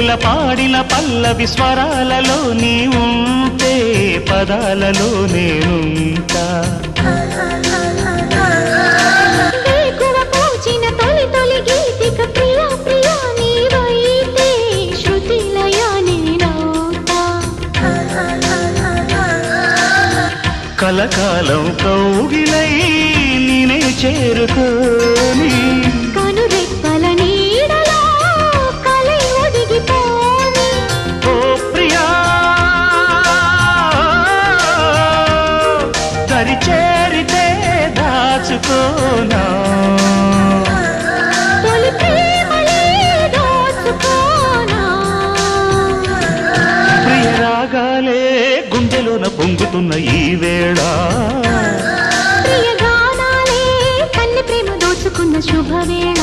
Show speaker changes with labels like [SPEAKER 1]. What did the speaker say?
[SPEAKER 1] కోవెల పాడిన పల్లవి స్వరాలలో నీ ఉంటే పదాలలో నేనుంటా కలకాలం కౌగిలై నేనే చేరుకోని
[SPEAKER 2] కనురెప్పల నీడలో కలై ఒదిగిపోని
[SPEAKER 1] ఓ ప్రియా దరి చేరితే దాచుకోనా
[SPEAKER 2] తొలి ప్రేమలే దోచుకోనా
[SPEAKER 1] ప్రియ రాగాలే గుండెలోన పొంగుతున్న ఈ వేళ
[SPEAKER 2] ప్రియ గానాలే కన్నె ప్రేమ దోచుకున్న శుభవేళ